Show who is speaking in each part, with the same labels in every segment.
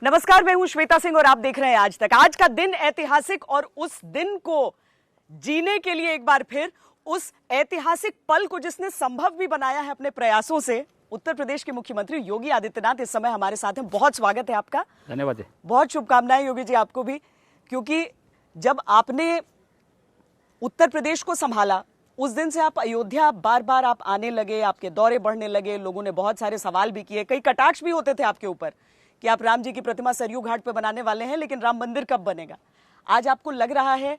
Speaker 1: नमस्कार, मैं हूं श्वेता सिंह और आप देख रहे हैं आज तक। आज का दिन ऐतिहासिक और उस दिन को जीने के लिए एक बार फिर उस ऐतिहासिक पल को जिसने संभव भी बनाया है अपने प्रयासों से, उत्तर प्रदेश के मुख्यमंत्री योगी आदित्यनाथ इस समय हमारे साथ हैं। बहुत स्वागत है आपका।
Speaker 2: धन्यवाद जी।
Speaker 1: बहुत शुभकामनाएं योगी जी आपको भी, क्योंकि जब आपने उत्तर प्रदेश को संभाला उस दिन से आप अयोध्या बार बार आप आने लगे, आपके दौरे बढ़ने लगे। लोगों ने बहुत सारे सवाल भी किए, कई कटाक्ष भी होते थे आपके ऊपर कि आप राम जी की प्रतिमा सरयू घाट पे बनाने वाले हैं, लेकिन राम मंदिर कब बनेगा। आज आपको लग रहा है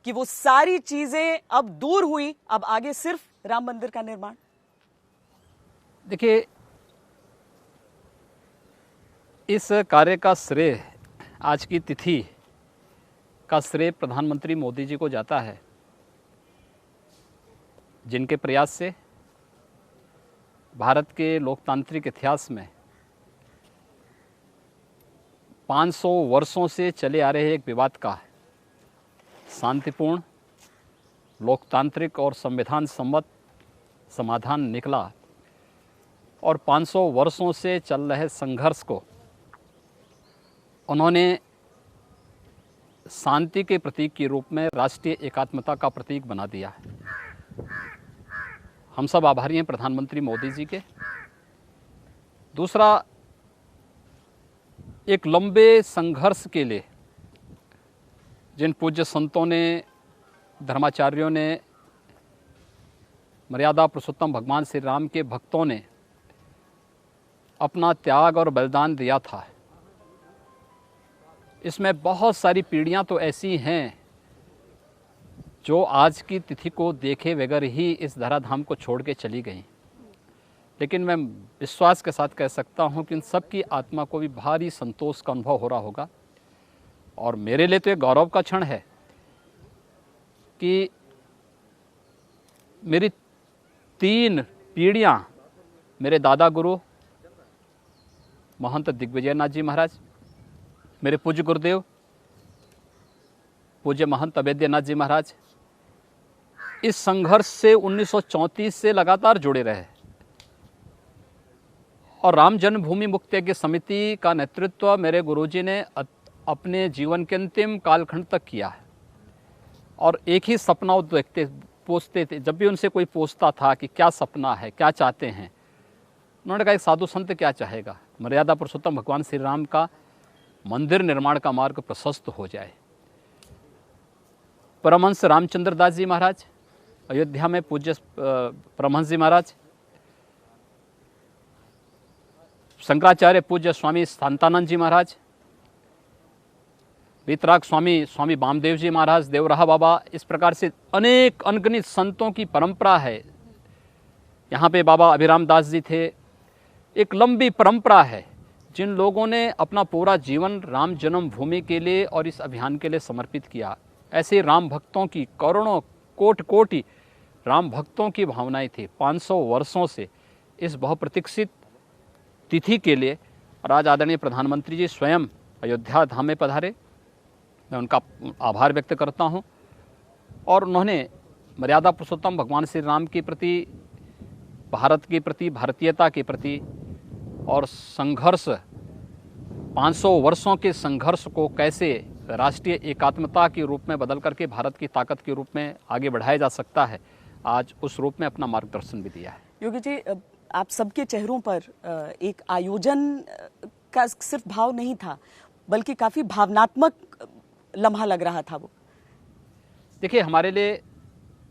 Speaker 1: कि वो सारी चीजें अब दूर हुई, अब आगे सिर्फ राम मंदिर का निर्माण।
Speaker 2: देखिए, इस कार्य का श्रेय, आज की तिथि का श्रेय प्रधानमंत्री मोदी जी को जाता है, जिनके प्रयास से भारत के लोकतांत्रिक इतिहास में 500 वर्षों से चले आ रहे एक विवाद का शांतिपूर्ण, लोकतांत्रिक और संविधान सम्मत समाधान निकला और 500 वर्षों से चल रहे संघर्ष को उन्होंने शांति के प्रतीक के रूप में, राष्ट्रीय एकात्मता का प्रतीक बना दिया है। हम सब आभारी हैं प्रधानमंत्री मोदी जी के। दूसरा, एक लंबे संघर्ष के लिए जिन पूज्य संतों ने, धर्माचार्यों ने, मर्यादा पुरुषोत्तम भगवान श्री राम के भक्तों ने अपना त्याग और बलिदान दिया था, इसमें बहुत सारी पीढ़ियां तो ऐसी हैं जो आज की तिथि को देखे बगैर ही इस धराधाम को छोड़ के चली गई। लेकिन मैं विश्वास के साथ कह सकता हूं कि इन सब की आत्मा को भी भारी संतोष का अनुभव हो रहा होगा। और मेरे लिए तो एक गौरव का क्षण है कि मेरी 3 पीढ़ियां, मेरे दादा गुरु महंत दिग्विजयनाथ जी महाराज, मेरे पूज्य गुरुदेव पूज्य महंत अवैद्यनाथ जी महाराज, इस संघर्ष से 1934 से लगातार जुड़े रहे और राम जन्मभूमि मुक्ति यज्ञ समिति का नेतृत्व मेरे गुरुजी ने अपने जीवन के अंतिम कालखंड तक किया है। और एक ही सपना वो देखते पूछते थे, जब भी उनसे कोई पूछता था कि क्या सपना है, क्या चाहते हैं, उन्होंने कहा एक साधु संत क्या चाहेगा, मर्यादा पुरुषोत्तम भगवान श्री राम का मंदिर निर्माण का मार्ग प्रशस्त हो जाए। परमहंस रामचंद्र दास जी महाराज, अयोध्या में पूज्य परमहंस जी महाराज, शंकराचार्य पूज्य स्वामी शांतानंद जी महाराज, वीतराग स्वामी वामदेव जी महाराज, देवराहा बाबा, इस प्रकार से अनेक अनगिनत संतों की परंपरा है। यहाँ पे बाबा अभिराम दास जी थे। एक लंबी परंपरा है जिन लोगों ने अपना पूरा जीवन राम जन्मभूमि के लिए और इस अभियान के लिए समर्पित किया। ऐसे राम भक्तों की करोड़ों कोटि राम भक्तों की भावनाएं थी 500 वर्षों से इस बहुप्रतीक्षित तिथि के लिए। और आज आदरणीय प्रधानमंत्री जी स्वयं अयोध्या धाम में पधारे, मैं उनका आभार व्यक्त करता हूं। और उन्होंने मर्यादा पुरुषोत्तम भगवान श्री राम के प्रति, भारत के प्रति, भारतीयता के प्रति और संघर्ष, 500 वर्षों के संघर्ष को कैसे राष्ट्रीय एकात्मता के रूप में बदल करके भारत की ताकत के रूप में आगे बढ़ाया जा सकता है, आज उस रूप में अपना मार्गदर्शन भी दिया है।
Speaker 1: योगी जी, आप सबके चेहरों पर एक आयोजन का सिर्फ भाव नहीं था, बल्कि काफी भावनात्मक लम्हा लग रहा था वो।
Speaker 2: देखिए, हमारे लिए,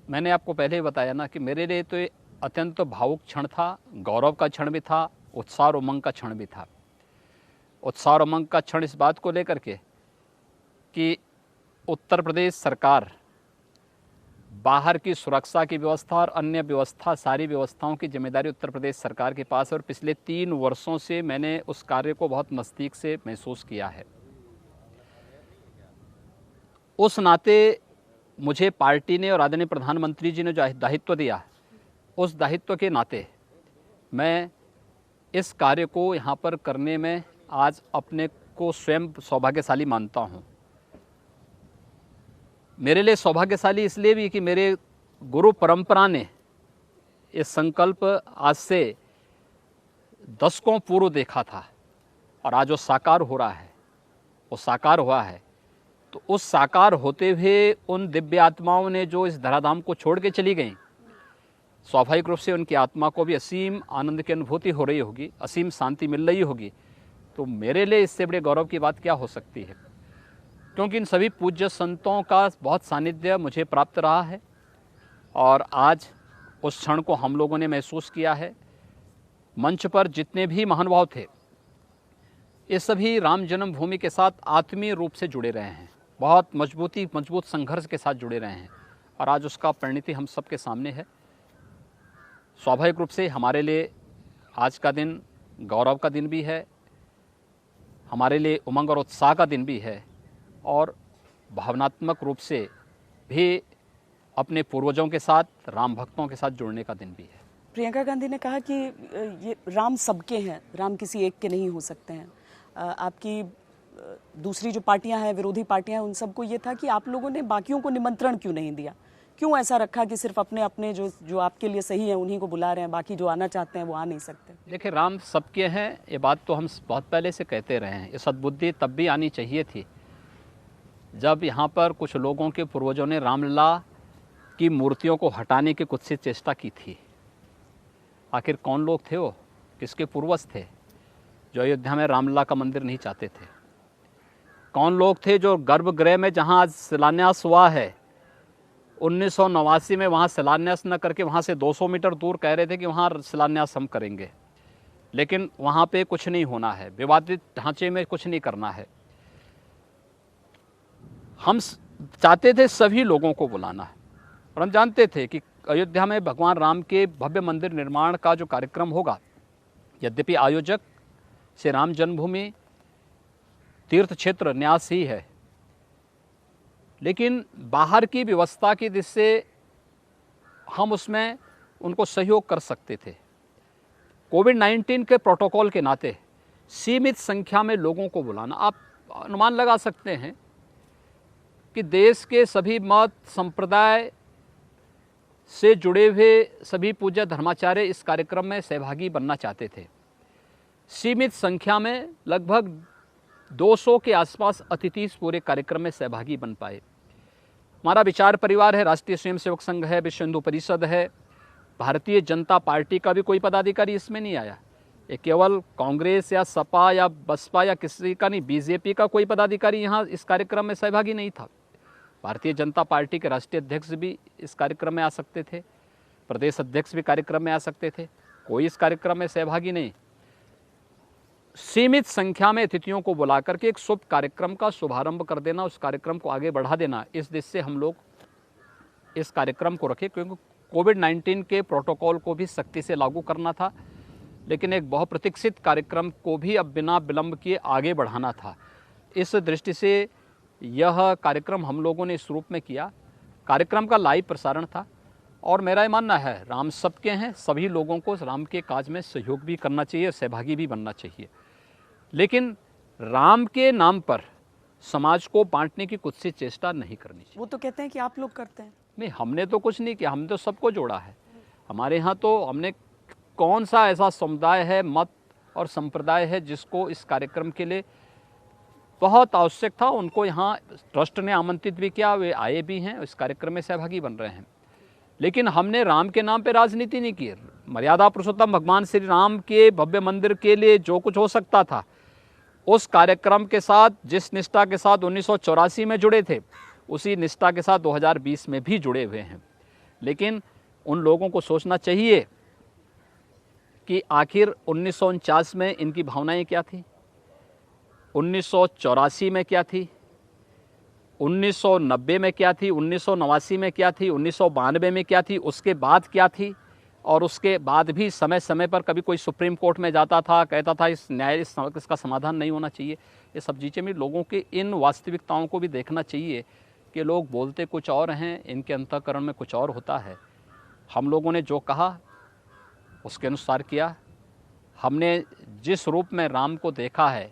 Speaker 2: मैंने आपको पहले ही बताया ना कि मेरे लिए तो अत्यंत भावुक क्षण था, गौरव का क्षण भी था, उत्साह और उमंग का क्षण भी था। उत्साह और उमंग का क्षण इस बात को लेकर के कि उत्तर प्रदेश सरकार बाहर की सुरक्षा की व्यवस्था और अन्य व्यवस्था, सारी व्यवस्थाओं की जिम्मेदारी उत्तर प्रदेश सरकार के पास है। और पिछले 3 वर्षों से मैंने उस कार्य को बहुत नज़दीक से महसूस किया है। उस नाते मुझे पार्टी ने और आदरणीय प्रधानमंत्री जी ने जो दायित्व दिया, उस दायित्व के नाते मैं इस कार्य को यहाँ पर करने में आज अपने को स्वयं सौभाग्यशाली मानता हूँ। मेरे लिए सौभाग्यशाली इसलिए भी कि मेरे गुरु परंपरा ने ये संकल्प आज से दशकों पूर्व देखा था और आज वो साकार हो रहा है। वो साकार हुआ है, तो उस साकार होते हुए उन दिव्य आत्माओं ने जो इस धराधाम को छोड़ के चली गईं, स्वाभाविक रूप से उनकी आत्मा को भी असीम आनंद की अनुभूति हो रही होगी, असीम शांति मिल रही होगी। तो मेरे लिए इससे बड़े गौरव की बात क्या हो सकती है, क्योंकि इन सभी पूज्य संतों का बहुत सानिध्य मुझे प्राप्त रहा है और आज उस क्षण को हम लोगों ने महसूस किया है। मंच पर जितने भी महानुभाव थे, ये सभी राम जन्मभूमि के साथ आत्मीय रूप से जुड़े रहे हैं, बहुत मजबूत संघर्ष के साथ जुड़े रहे हैं और आज उसका परिणति हम सबके सामने है। स्वाभाविक रूप से हमारे लिए आज का दिन गौरव का दिन भी है, हमारे लिए उमंग और उत्साह का दिन भी है और भावनात्मक रूप से भी अपने पूर्वजों के साथ, राम भक्तों के साथ जुड़ने का दिन भी है।
Speaker 1: प्रियंका गांधी ने कहा कि ये राम सबके हैं, राम किसी एक के नहीं हो सकते हैं। आपकी दूसरी जो पार्टियां हैं, विरोधी पार्टियां हैं, उन सबको ये था कि आप लोगों ने बाकियों को निमंत्रण क्यों नहीं दिया, क्यों ऐसा रखा कि सिर्फ अपने अपने जो आपके लिए सही है उन्हीं को बुला रहे हैं, बाकी जो आना चाहते हैं वो आ नहीं सकते।
Speaker 2: देखिए, राम सबके हैं, ये बात तो हम बहुत पहले से कहते रहे हैं। ये सद्बुद्धि तब भी आनी चाहिए थी जब यहाँ पर कुछ लोगों के पूर्वजों ने रामलला की मूर्तियों को हटाने की कुछ सी चेष्टा की थी। आखिर कौन लोग थे वो, किसके पूर्वज थे जो अयोध्या में रामलला का मंदिर नहीं चाहते थे? कौन लोग थे जो गर्भगृह में जहाँ आज शिलान्यास हुआ है 1989 में वहाँ शिलान्यास न करके वहाँ से 200 मीटर दूर कह रहे थे कि वहाँ शिलान्यास हम करेंगे, लेकिन वहाँ पे कुछ नहीं होना है, विवादित ढांचे में कुछ नहीं करना है। हम चाहते थे सभी लोगों को बुलाना है और हम जानते थे कि अयोध्या में भगवान राम के भव्य मंदिर निर्माण का जो कार्यक्रम होगा, यद्यपि आयोजक श्री राम जन्मभूमि तीर्थ क्षेत्र न्यास ही है, लेकिन बाहर की व्यवस्था की दृष्टि से हम उसमें उनको सहयोग कर सकते थे। कोविड-19 के प्रोटोकॉल के नाते सीमित संख्या में लोगों को बुलाना, आप अनुमान लगा सकते हैं कि देश के सभी मत संप्रदाय से जुड़े हुए सभी पूज्य धर्माचार्य इस कार्यक्रम में सहभागी बनना चाहते थे। सीमित संख्या में लगभग 200 के आसपास अतिथि इस पूरे कार्यक्रम में सहभागी बन पाए। हमारा विचार परिवार है, राष्ट्रीय स्वयंसेवक संघ है, विश्व हिंदू परिषद है, भारतीय जनता पार्टी का भी कोई पदाधिकारी इसमें नहीं आया। ये केवल कांग्रेस या सपा या बसपा या किसी का नहीं, बीजेपी का कोई पदाधिकारी यहाँ इस कार्यक्रम में सहभागी नहीं था। भारतीय जनता पार्टी के राष्ट्रीय अध्यक्ष भी इस कार्यक्रम में आ सकते थे, प्रदेश अध्यक्ष भी कार्यक्रम में आ सकते थे, कोई इस कार्यक्रम में सहभागी नहीं। सीमित संख्या में अतिथियों को बुला करके एक शुभ कार्यक्रम का शुभारंभ कर देना, उस कार्यक्रम को आगे बढ़ा देना, इस दृष्टि से हम लोग इस कार्यक्रम को रखे, क्योंकि कोविड-19 के प्रोटोकॉल को भी सख्ती से लागू करना था, लेकिन एक बहुप्रतीक्षित कार्यक्रम को भी अब बिना विलंब किए आगे बढ़ाना था। इस दृष्टि से यह कार्यक्रम हम लोगों ने इस रूप में किया। कार्यक्रम का लाइव प्रसारण था और मेरा ये मानना है राम सबके हैं, सभी लोगों को राम के काज में सहयोग भी करना चाहिए, सहभागी भी बनना चाहिए, लेकिन राम के नाम पर समाज को बांटने की कुछ सी चेष्टा नहीं करनी चाहिए।
Speaker 1: वो तो कहते हैं कि आप लोग करते हैं।
Speaker 2: नहीं, हमने तो कुछ नहीं किया, हमने तो सबको जोड़ा है। हमारे यहाँ तो हमने कौन सा ऐसा समुदाय है, मत और संप्रदाय है जिसको इस कार्यक्रम के लिए बहुत आवश्यक था, उनको यहाँ ट्रस्ट ने आमंत्रित भी किया, वे आए भी हैं, इस कार्यक्रम में सहभागी बन रहे हैं। लेकिन हमने राम के नाम पे राजनीति नहीं की। मर्यादा पुरुषोत्तम भगवान श्री राम के भव्य मंदिर के लिए जो कुछ हो सकता था, उस कार्यक्रम के साथ जिस निष्ठा के साथ 1984 में जुड़े थे, उसी निष्ठा के साथ 2020 में भी जुड़े हुए हैं। लेकिन उन लोगों को सोचना चाहिए कि आखिर 1949 में इनकी भावनाएं क्या थी, 1984 में क्या थी, 1990 में क्या थी, 1989 में क्या थी, 1992 में क्या थी, उसके बाद क्या थी, और उसके बाद भी समय समय पर कभी कोई सुप्रीम कोर्ट में जाता था, कहता था इसका समाधान नहीं होना चाहिए। ये सब चीज़ें भी लोगों के इन वास्तविकताओं को भी देखना चाहिए कि लोग बोलते कुछ और हैं, इनके अंतःकरण में कुछ और होता है। हम लोगों ने जो कहा उसके अनुसार किया। हमने जिस रूप में राम को देखा है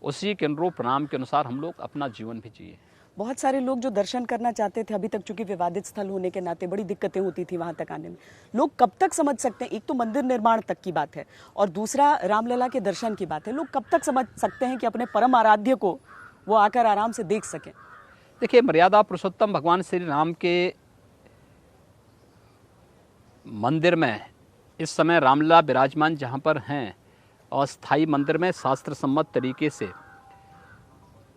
Speaker 2: उसी के अनुरूप राम के अनुसार हम लोग अपना जीवन भी जिए।
Speaker 1: बहुत सारे लोग जो दर्शन करना चाहते थे, अभी तक चूंकि विवादित स्थल होने के नाते बड़ी दिक्कतें होती थी वहां तक आने में, लोग कब तक समझ सकते हैं? एक तो मंदिर निर्माण तक की बात है और दूसरा रामलला के दर्शन की बात है। लोग कब तक समझ सकते हैं कि अपने परम आराध्य को वो आकर आराम से देख सकें?
Speaker 2: देखिए, मर्यादा पुरुषोत्तम भगवान श्री राम के मंदिर में इस समय रामलला विराजमान जहाँ पर हैं, अस्थाई मंदिर में शास्त्र सम्मत तरीके से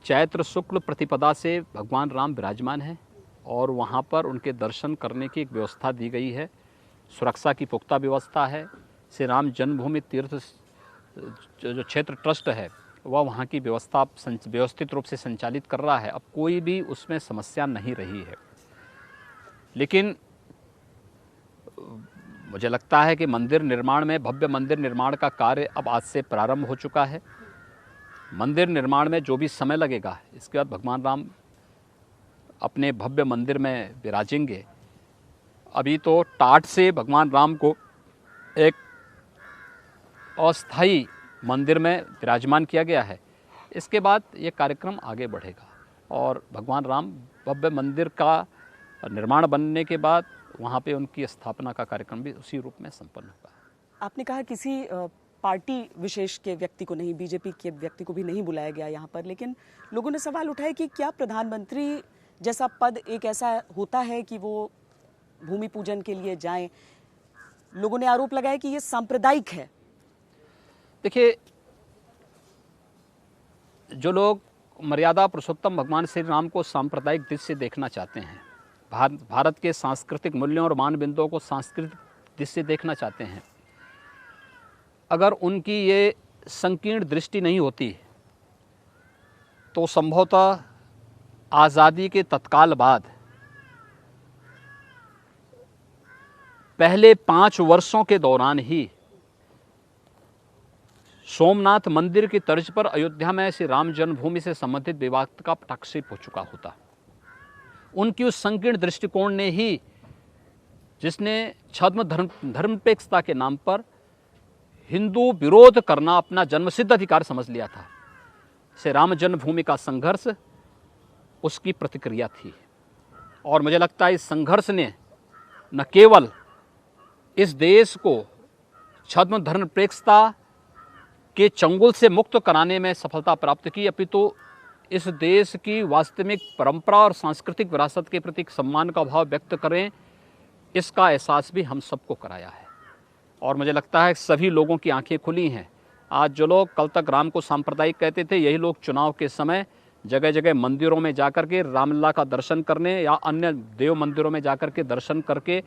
Speaker 2: चैत्र शुक्ल प्रतिपदा से भगवान राम विराजमान हैं और वहाँ पर उनके दर्शन करने की एक व्यवस्था दी गई है। सुरक्षा की पुख्ता व्यवस्था है। श्री राम जन्मभूमि तीर्थ जो क्षेत्र ट्रस्ट है वह वहाँ की व्यवस्था व्यवस्थित रूप से संचालित कर रहा है। अब कोई भी उसमें समस्या नहीं रही है। लेकिन मुझे लगता है कि मंदिर निर्माण में, भव्य मंदिर निर्माण का कार्य अब आज से प्रारंभ हो चुका है। मंदिर निर्माण में जो भी समय लगेगा, इसके बाद भगवान राम अपने भव्य मंदिर में विराजेंगे। अभी तो टाट से भगवान राम को एक अस्थाई मंदिर में विराजमान किया गया है। इसके बाद ये कार्यक्रम आगे बढ़ेगा और भगवान राम भव्य मंदिर का निर्माण बनने के बाद वहाँ पे उनकी स्थापना का कार्यक्रम भी उसी रूप में संपन्न होगा।
Speaker 1: आपने कहा किसी पार्टी विशेष के व्यक्ति को नहीं, बीजेपी के व्यक्ति को भी नहीं बुलाया गया यहाँ पर, लेकिन लोगों ने सवाल उठाया कि क्या प्रधानमंत्री जैसा पद एक ऐसा होता है कि वो भूमि पूजन के लिए जाएं? लोगों ने आरोप लगाया कि ये सांप्रदायिक है।
Speaker 2: देखिए, जो लोग मर्यादा पुरुषोत्तम भगवान श्री राम को सांप्रदायिक दृष्टि से देखना चाहते हैं, भारत के सांस्कृतिक मूल्यों और मानबिंदुओं को सांस्कृतिक दृष्टि से देखना चाहते हैं, अगर उनकी ये संकीर्ण दृष्टि नहीं होती तो संभवतः आज़ादी के तत्काल बाद पहले 5 वर्षों के दौरान ही सोमनाथ मंदिर की तर्ज पर अयोध्या में श्री राम जन्मभूमि से संबंधित विवाद का पटाक्षेप हो चुका होता। उनकी उस संकीर्ण दृष्टिकोण ने ही, जिसने छद्म धर्मनिरपेक्षता के नाम पर हिंदू विरोध करना अपना जन्मसिद्ध अधिकार समझ लिया था, श्री राम जन्मभूमि का संघर्ष उसकी प्रतिक्रिया थी। और मुझे लगता है इस संघर्ष ने न केवल इस देश को छद्म धर्मनिरपेक्षता के चंगुल से मुक्त कराने में सफलता प्राप्त की, अपितु इस देश की वास्तविक परंपरा और सांस्कृतिक विरासत के प्रति सम्मान का भाव व्यक्त करें, इसका एहसास भी हम सबको कराया है। और मुझे लगता है सभी लोगों की आंखें खुली हैं। आज जो लोग कल तक राम को सांप्रदायिक कहते थे, यही लोग चुनाव के समय जगह जगह मंदिरों में जाकर के रामलला का दर्शन करने या अन्य देव मंदिरों में जाकर के दर्शन करके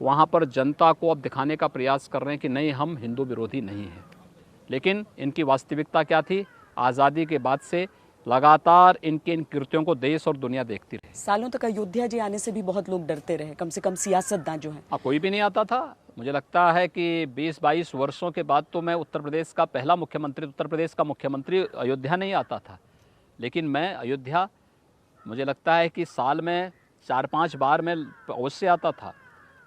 Speaker 2: वहाँ पर जनता को अब दिखाने का प्रयास कर रहे हैं कि नहीं, हम हिंदू विरोधी नहीं हैं। लेकिन इनकी वास्तविकता क्या थी? आज़ादी के बाद से लगातार इनके इन कृत्यों को देश और दुनिया देखती रही।
Speaker 1: सालों तक अयोध्या जी आने से भी बहुत लोग डरते रहे, कम से कम सियासतदान जो हैं।
Speaker 2: कोई भी नहीं आता था। मुझे लगता है कि 20-22 वर्षों के बाद तो मैं उत्तर प्रदेश का पहला मुख्यमंत्री, उत्तर प्रदेश का मुख्यमंत्री अयोध्या नहीं आता था। लेकिन मैं अयोध्या, मुझे लगता है कि साल में 4-5 बार मैं अवश्य आता था,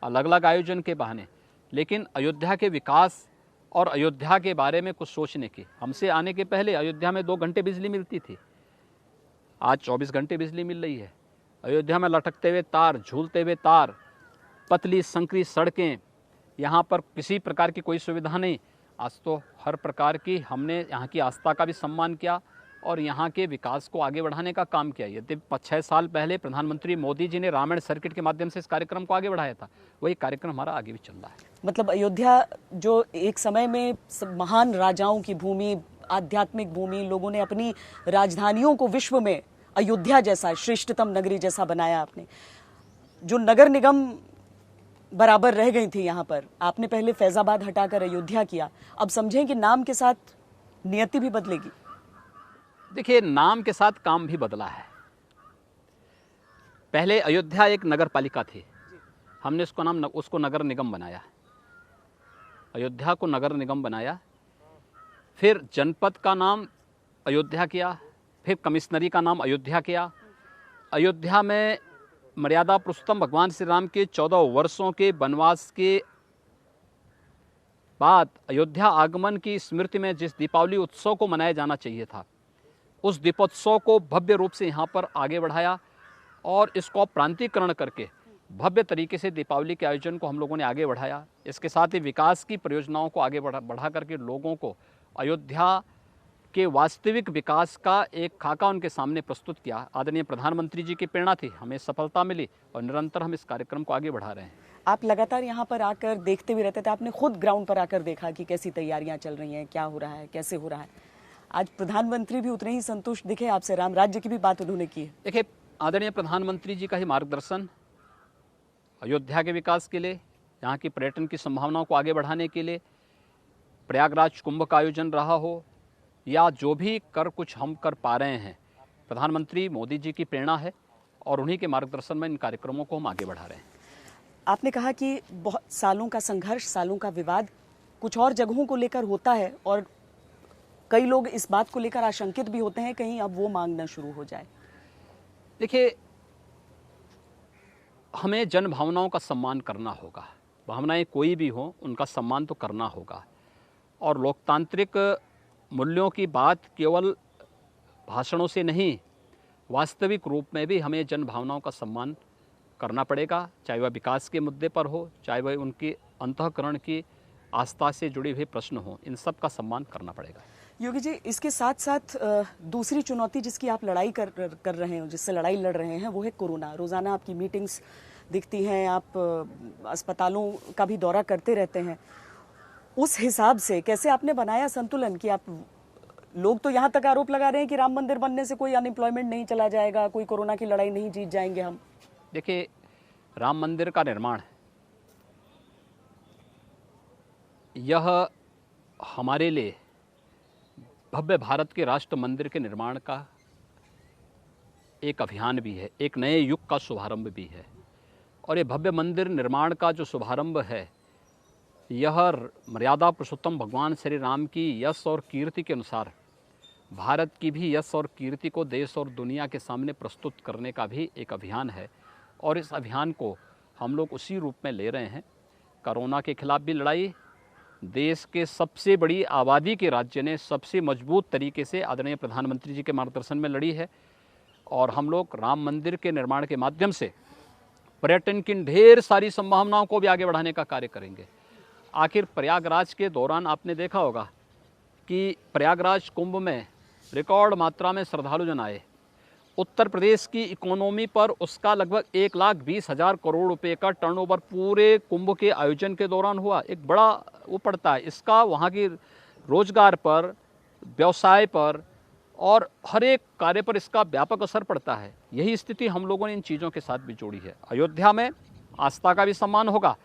Speaker 2: अलग अलग आयोजन के बहाने। लेकिन अयोध्या के विकास और अयोध्या के बारे में कुछ सोचने की, हमसे आने के पहले अयोध्या में 2 घंटे बिजली मिलती थी, आज 24 घंटे बिजली मिल रही है। अयोध्या में लटकते हुए तार, झूलते हुए तार, पतली संकरी सड़कें, यहाँ पर किसी प्रकार की कोई सुविधा नहीं। आज तो हर प्रकार की हमने यहाँ की आस्था का भी सम्मान किया और यहाँ के विकास को आगे बढ़ाने का काम किया। यदि 6 साल पहले प्रधानमंत्री मोदी जी ने रामायण सर्किट के माध्यम से इस कार्यक्रम को आगे बढ़ाया था, वही कार्यक्रम हमारा आगे भी चल रहा है।
Speaker 1: मतलब अयोध्या जो एक समय में महान राजाओं की भूमि, आध्यात्मिक भूमि, लोगों ने अपनी राजधानियों को विश्व में अयोध्या जैसा श्रेष्ठतम नगरी जैसा बनाया। आपने जो नगर निगम बराबर रह गई थी यहाँ पर, आपने पहले फैजाबाद हटाकर अयोध्या किया। अब समझें कि नाम के साथ नियति भी बदलेगी।
Speaker 2: देखिए, नाम के साथ काम भी बदला है। पहले अयोध्या एक नगर पालिका थी, हमने उसको नगर निगम बनाया। अयोध्या को नगर निगम बनाया, फिर जनपद का नाम अयोध्या किया, फिर कमिश्नरी का नाम अयोध्या किया। अयोध्या में मर्यादा पुरुषोत्तम भगवान श्री राम के 14 वर्षों के वनवास के बाद अयोध्या आगमन की स्मृति में जिस दीपावली उत्सव को मनाया जाना चाहिए था, उस दीपोत्सव को भव्य रूप से यहाँ पर आगे बढ़ाया और इसको प्रांतीकरण करके भव्य तरीके से दीपावली के आयोजन को हम लोगों ने आगे बढ़ाया। इसके साथ ही विकास की परियोजनाओं को आगे बढ़ा करके लोगों को अयोध्या के वास्तविक विकास का एक खाका उनके सामने प्रस्तुत किया। आदरणीय प्रधानमंत्री जी की प्रेरणा थी, हमें सफलता मिली और निरंतर हम इस कार्यक्रम को आगे बढ़ा रहे हैं।
Speaker 1: आप लगातार यहाँ पर आकर देखते भी रहते थे, आपने खुद ग्राउंड पर आकर देखा कि कैसी तैयारियां चल रही हैं, क्या हो रहा है, कैसे हो रहा है। आज प्रधानमंत्री भी उतने ही संतुष्ट दिखे आपसे, राम राज्य की भी बात उन्होंने की है।
Speaker 2: देखिए, आदरणीय प्रधानमंत्री जी का ही मार्गदर्शन अयोध्या के विकास के लिए, यहाँ की पर्यटन की संभावनाओं को आगे बढ़ाने के लिए, प्रयागराज कुंभ का आयोजन रहा हो या जो भी कुछ हम कर पा रहे हैं, प्रधानमंत्री मोदी जी की प्रेरणा है और उन्हीं के मार्गदर्शन में इन कार्यक्रमों को हम आगे बढ़ा रहे हैं।
Speaker 1: आपने कहा कि बहुत सालों का संघर्ष, सालों का विवाद कुछ और जगहों को लेकर होता है और कई लोग इस बात को लेकर आशंकित भी होते हैं कहीं अब वो मांग न शुरू हो जाए।
Speaker 2: देखिए, हमें जन भावनाओं का सम्मान करना होगा। भावनाएं कोई भी हों, उनका सम्मान तो करना होगा और लोकतांत्रिक मूल्यों की बात केवल भाषणों से नहीं, वास्तविक रूप में भी हमें जन भावनाओं का सम्मान करना पड़ेगा, चाहे वह विकास के मुद्दे पर हो, चाहे वह उनके अंतःकरण की आस्था से जुड़े हुए प्रश्न हो, इन सब का सम्मान करना पड़ेगा।
Speaker 1: योगी जी, इसके साथ साथ दूसरी चुनौती जिसकी आप लड़ाई कर रहे हो, जिससे लड़ाई लड़ रहे हैं, वो है कोरोना। रोजाना आपकी मीटिंग्स दिखती हैं, आप अस्पतालों का भी दौरा करते रहते हैं। उस हिसाब से कैसे आपने बनाया संतुलन कि आप, लोग तो यहाँ तक आरोप लगा रहे हैं कि राम मंदिर बनने से कोई अनएम्प्लॉयमेंट नहीं चला जाएगा, कोई कोरोना की लड़ाई नहीं जीत जाएंगे हम।
Speaker 2: देखिए, राम मंदिर का निर्माण यह हमारे लिए भव्य भारत के राष्ट्र मंदिर के निर्माण का एक अभियान भी है, एक नए युग का शुभारंभ भी है। और ये भव्य मंदिर निर्माण का जो शुभारंभ है, यह मर्यादा पुरुषोत्तम भगवान श्री राम की यश और कीर्ति के अनुसार भारत की भी यश और कीर्ति को देश और दुनिया के सामने प्रस्तुत करने का भी एक अभियान है। और इस अभियान को हम लोग उसी रूप में ले रहे हैं। कोरोना के खिलाफ भी लड़ाई देश के सबसे बड़ी आबादी के राज्य ने सबसे मजबूत तरीके से आदरणीय प्रधानमंत्री जी के मार्गदर्शन में लड़ी है। और हम लोग राम मंदिर के निर्माण के माध्यम से पर्यटन की ढेर सारी संभावनाओं को भी आगे बढ़ाने का कार्य करेंगे। आखिर प्रयागराज के दौरान आपने देखा होगा कि प्रयागराज कुंभ में रिकॉर्ड मात्रा में श्रद्धालु जन आए। उत्तर प्रदेश की इकोनॉमी पर उसका लगभग 1,20,000 करोड़ रुपए का टर्नओवर पूरे कुंभ के आयोजन के दौरान हुआ। एक बड़ा वो पड़ता है, इसका वहाँ की रोजगार पर, व्यवसाय पर और हर एक कार्य पर इसका व्यापक असर पड़ता है। यही स्थिति हम लोगों ने इन चीज़ों के साथ भी जोड़ी है। अयोध्या में आस्था का भी सम्मान होगा,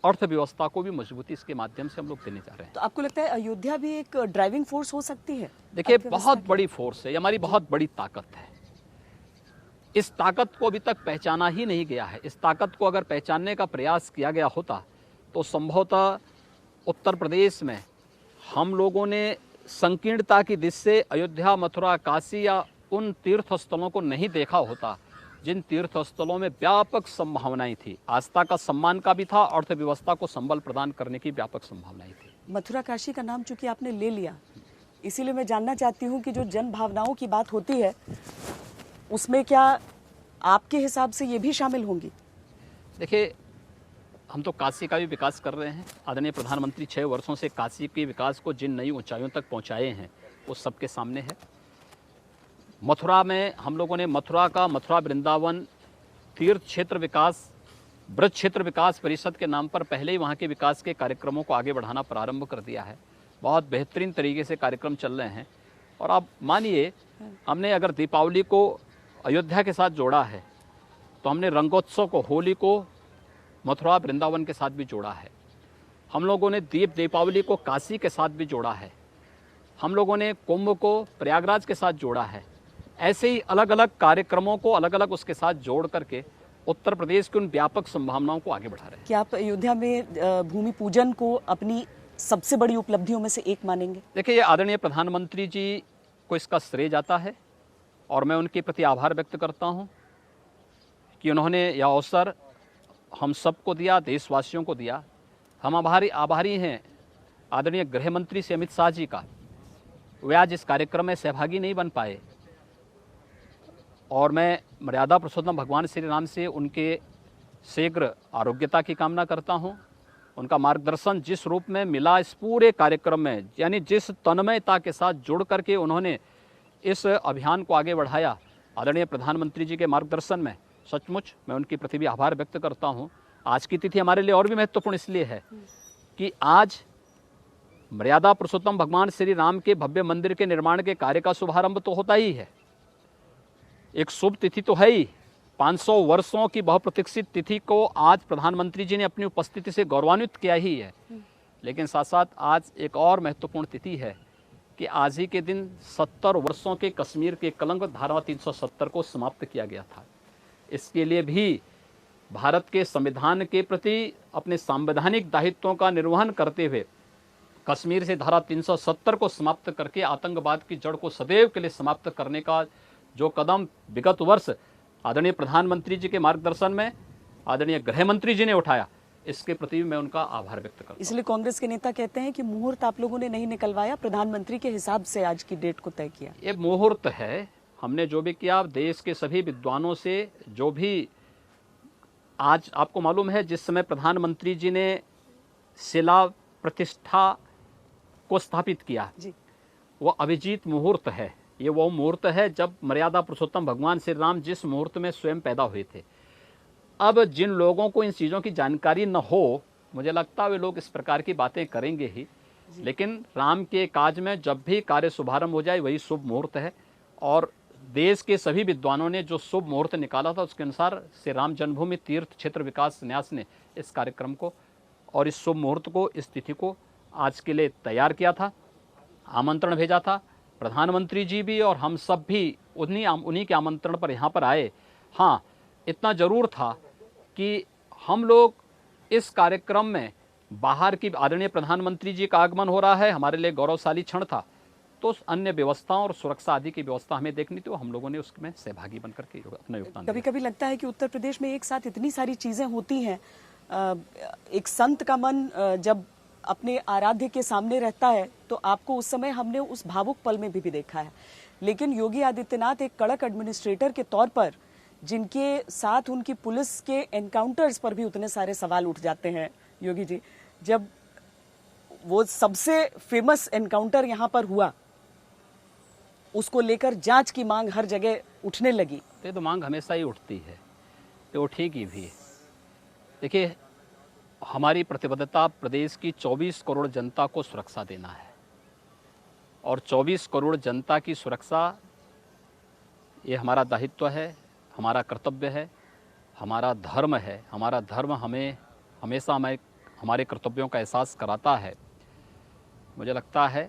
Speaker 2: अर्थव्यवस्था को भी मजबूती इसके माध्यम से हम लोग देने जा रहे हैं।
Speaker 1: तो आपको लगता है अयोध्या भी एक ड्राइविंग फोर्स हो सकती है?
Speaker 2: देखिए, बहुत बड़ी फोर्स है, हमारी बहुत बड़ी ताकत है। इस ताकत को अभी तक पहचाना ही नहीं गया है। इस ताकत को अगर पहचानने का प्रयास किया गया होता तो संभवतः उत्तर प्रदेश में हम लोगों ने संकीर्णता की दृष्टि से अयोध्या, मथुरा, काशी या उन तीर्थ स्थलों को नहीं देखा होता जिन तीर्थ स्थलों में व्यापक संभावनाएं थी। आस्था का सम्मान का भी था, अर्थव्यवस्था को संबल प्रदान करने की व्यापक संभावनाएं थी।
Speaker 1: मथुरा काशी का नाम चूंकि आपने ले लिया, इसीलिए मैं जानना चाहती हूँ कि जो जन भावनाओं की बात होती है उसमें क्या आपके हिसाब से ये भी शामिल होंगी?
Speaker 2: देखिए, हम तो काशी का भी विकास कर रहे हैं। आदरणीय प्रधानमंत्री 6 वर्षों से काशी के विकास को जिन नई ऊंचाइयों तक पहुंचाए हैं वो सबके सामने है। मथुरा में हम लोगों ने मथुरा वृंदावन तीर्थ क्षेत्र विकास, ब्रज क्षेत्र विकास परिषद के नाम पर पहले ही वहाँ के विकास के कार्यक्रमों को आगे बढ़ाना प्रारंभ कर दिया है। बहुत बेहतरीन तरीके से कार्यक्रम चल रहे हैं। और आप मानिए, हमने अगर दीपावली को अयोध्या के साथ जोड़ा है तो हमने रंगोत्सव को, होली को मथुरा वृंदावन के साथ भी जोड़ा है। हम लोगों ने दीपावली को काशी के साथ भी जोड़ा है। हम लोगों ने कुंभ को प्रयागराज के साथ जोड़ा है। ऐसे ही अलग अलग कार्यक्रमों को अलग अलग उसके साथ जोड़ करके उत्तर प्रदेश की उन व्यापक संभावनाओं को आगे बढ़ा रहे हैं।
Speaker 1: क्या आप अयोध्या में भूमि पूजन को अपनी सबसे बड़ी उपलब्धियों में से एक मानेंगे?
Speaker 2: देखिए, ये आदरणीय प्रधानमंत्री जी को इसका श्रेय जाता है और मैं उनके प्रति आभार व्यक्त करता हूं कि उन्होंने यह अवसर हम सबको दिया, देशवासियों को दिया। हम आभारी हैं आदरणीय गृह मंत्री से अमित शाह जी का। वे आज इस कार्यक्रम में सहभागी नहीं बन पाए और मैं मर्यादा पुरुषोत्तम भगवान श्री राम से उनके शीघ्र आरोग्यता की कामना करता हूं। उनका मार्गदर्शन जिस रूप में मिला इस पूरे कार्यक्रम में, यानी जिस तन्मयता के साथ जुड़ करके उन्होंने इस अभियान को आगे बढ़ाया, आदरणीय प्रधानमंत्री जी के मार्गदर्शन में, सचमुच मैं उनके प्रति भी आभार व्यक्त करता हूं। आज की तिथि हमारे लिए और भी महत्वपूर्ण इसलिए है कि आज मर्यादा पुरुषोत्तम भगवान श्री राम के भव्य मंदिर के निर्माण के कार्य का शुभारंभ तो होता ही है। एक शुभ तिथि तो है ही, 500 वर्षों की बहुप्रतीक्षित तिथि को आज प्रधानमंत्री जी ने अपनी उपस्थिति से गौरवान्वित किया ही है। लेकिन साथ साथ आज एक और महत्वपूर्ण तिथि है कि आज ही के दिन 70 वर्षों के कश्मीर के कलंक धारा 370 को समाप्त किया गया था। इसके लिए भी भारत के संविधान के प्रति अपने संवैधानिक दायित्वों का निर्वहन करते हुए कश्मीर से धारा 370 को समाप्त करके आतंकवाद की जड़ को सदैव के लिए समाप्त करने का जो कदम विगत वर्ष आदरणीय प्रधानमंत्री जी के मार्गदर्शन में आदरणीय गृह मंत्री जी ने उठाया, इसके प्रति भी मैं उनका आभार व्यक्त करता हूं।
Speaker 1: इसलिए कांग्रेस के नेता कहते हैं कि मुहूर्त आप लोगों ने नहीं निकलवाया, प्रधानमंत्री के हिसाब से आज की डेट को तय किया।
Speaker 2: ये मुहूर्त है, हमने जो भी किया देश के सभी विद्वानों से, जो भी आज आपको मालूम है जिस समय प्रधानमंत्री जी ने शिला प्रतिष्ठा को स्थापित किया
Speaker 1: जी।
Speaker 2: वो अभिजीत मुहूर्त है। ये वो मुहूर्त है जब मर्यादा पुरुषोत्तम भगवान श्री राम जिस मुहूर्त में स्वयं पैदा हुए थे। अब जिन लोगों को इन चीज़ों की जानकारी न हो, मुझे लगता है वे लोग इस प्रकार की बातें करेंगे ही, लेकिन राम के काज में जब भी कार्य शुभारंभ हो जाए वही शुभ मुहूर्त है। और देश के सभी विद्वानों ने जो शुभ मुहूर्त निकाला था उसके अनुसार श्री राम जन्मभूमि तीर्थ क्षेत्र विकास न्यास ने इस कार्यक्रम को और इस शुभ मुहूर्त को, इस तिथि को आज के लिए तैयार किया था, आमंत्रण भेजा था। प्रधानमंत्री जी भी और हम सब भी उन्हीं के आमंत्रण पर यहाँ पर आए। हाँ, इतना जरूर था कि हम लोग इस कार्यक्रम में बाहर की आदरणीय प्रधानमंत्री जी का आगमन हो रहा है, हमारे लिए गौरवशाली क्षण था, तो अन्य व्यवस्थाओं और सुरक्षा आदि की व्यवस्था हमें देखनी थी, हम लोगों ने उसमें सहभागी बनकर के अपना योगदान दिया।
Speaker 1: कभी कभी लगता है कि उत्तर प्रदेश में एक साथ इतनी सारी चीजें होती हैं, एक संत का मन जब अपने आराध्य के सामने रहता है तो आपको उस समय हमने उस भावुक पल में भी देखा है। लेकिन योगी आदित्यनाथ एक कड़क एडमिनिस्ट्रेटर के तौर पर, जिनके साथ उनकी पुलिस के एनकाउंटर्स पर भी उतने सारे सवाल उठ जाते हैं, योगी जी, जब वो सबसे फेमस एनकाउंटर यहाँ पर हुआ, उसको लेकर जांच की मांग हर जगह उठने लगी।
Speaker 2: ये तो मांग हमेशा ही उठती है, ये उठेगी भी। देखिए, हमारी प्रतिबद्धता प्रदेश की 24 करोड़ जनता को सुरक्षा देना है और 24 करोड़ जनता की सुरक्षा ये हमारा दायित्व है, हमारा कर्तव्य है, हमारा धर्म है। हमारा धर्म हमें हमेशा हमारे कर्तव्यों का एहसास कराता है। मुझे लगता है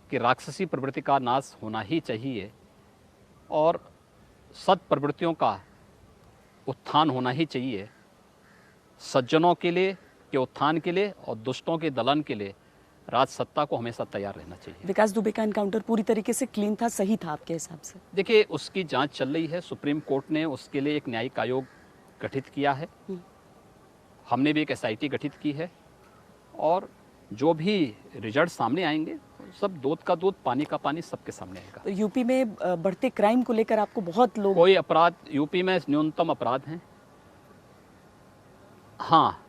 Speaker 2: कि राक्षसी प्रवृत्ति का नाश होना ही चाहिए और सत प्रवृत्तियों का उत्थान होना ही चाहिए। सज्जनों के लिए के उत्थान के लिए और दुष्टों के दलन के लिए राज सत्ता को हमेशा तैयार रहना चाहिए।
Speaker 1: विकास दुबे का एनकाउंटर पूरी तरीके से क्लीन था, सही था आपके हिसाब से?
Speaker 2: देखिए, उसकी जांच चल रही है, सुप्रीम कोर्ट ने उसके लिए एक न्यायिक आयोग गठित किया है, हमने भी एक SIT गठित की है और जो भी रिजल्ट सामने आएंगे सब दूध का दूध, पानी का पानी सबके सामने आएगा।
Speaker 1: तो यूपी में बढ़ते क्राइम को लेकर आपको बहुत लोग,
Speaker 2: कोई अपराध यूपी में न्यूनतम अपराध हैं। हाँ,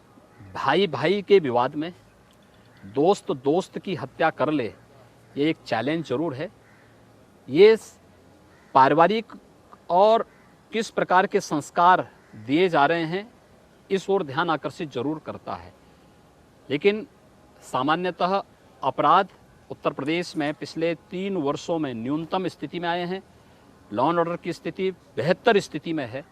Speaker 2: भाई भाई के विवाद में दोस्त दोस्त की हत्या कर ले, ये एक चैलेंज जरूर है। ये पारिवारिक और किस प्रकार के संस्कार दिए जा रहे हैं इस ओर ध्यान आकर्षित जरूर करता है। लेकिन सामान्यतः अपराध उत्तर प्रदेश में पिछले 3 वर्षों में न्यूनतम स्थिति में आए हैं। लॉ एंड ऑर्डर की स्थिति बेहतर स्थिति में है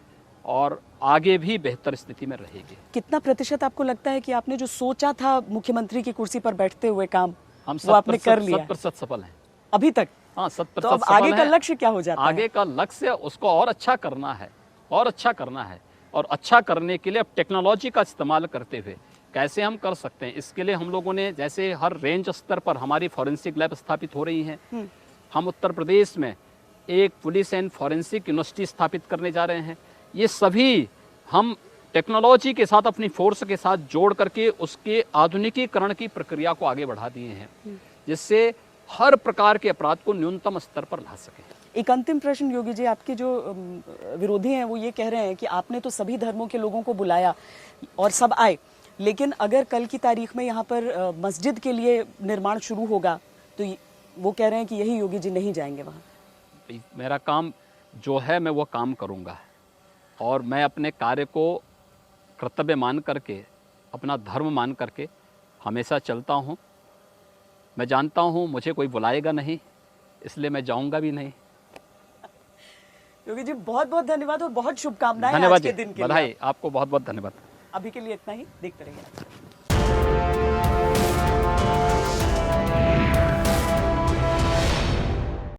Speaker 2: और आगे भी बेहतर स्थिति में रहेगी।
Speaker 1: कितना प्रतिशत आपको लगता है कि आपने जो सोचा था मुख्यमंत्री की कुर्सी पर बैठते हुए काम,
Speaker 2: हम
Speaker 1: वो आपने कर लिया?
Speaker 2: 100% सफल हैं
Speaker 1: अभी तक?
Speaker 2: हाँ, 100%
Speaker 1: तो अब
Speaker 2: सफल
Speaker 1: आगे का
Speaker 2: हैं।
Speaker 1: लक्ष्य क्या हो जाता है?
Speaker 2: आगे का लक्ष्य उसको और अच्छा करना है, और अच्छा करना है। और अच्छा करने के लिए अब टेक्नोलॉजी का इस्तेमाल करते हुए कैसे हम कर सकते हैं, इसके लिए हम लोगों ने, जैसे हर रेंज स्तर पर हमारी फॉरेंसिक लैब स्थापित हो रही हैं, हम उत्तर प्रदेश में एक पुलिस एंड फॉरेंसिक यूनिवर्सिटी स्थापित करने जा रहे हैं। ये सभी हम टेक्नोलॉजी के साथ, अपनी फोर्स के साथ जोड़ करके उसके आधुनिकीकरण की प्रक्रिया को आगे बढ़ा दिए हैं, जिससे हर प्रकार के अपराध को न्यूनतम स्तर पर ला सकें।
Speaker 1: एक अंतिम प्रश्न योगी जी, आपके जो विरोधी हैं वो ये कह रहे हैं कि आपने तो सभी धर्मों के लोगों को बुलाया और सब आए, लेकिन अगर कल की तारीख में यहाँ पर मस्जिद के लिए निर्माण शुरू होगा तो वो कह रहे हैं कि यही योगी जी नहीं जाएंगे वहाँ।
Speaker 2: मेरा काम जो है मैं वो काम करूँगा और मैं अपने कार्य को कर्तव्य मान करके, अपना धर्म मान करके हमेशा चलता हूँ। मैं जानता हूँ मुझे कोई बुलाएगा नहीं, इसलिए मैं जाऊँगा भी नहीं।
Speaker 1: योगी जी बहुत बहुत धन्यवाद और बहुत शुभकामनाएं आज
Speaker 2: धन्यवाद
Speaker 1: के
Speaker 2: जी,
Speaker 1: दिन के लिए।
Speaker 2: बधाई, आपको बहुत बहुत धन्यवाद।
Speaker 1: अभी के लिए इतना ही, देखते रहिए।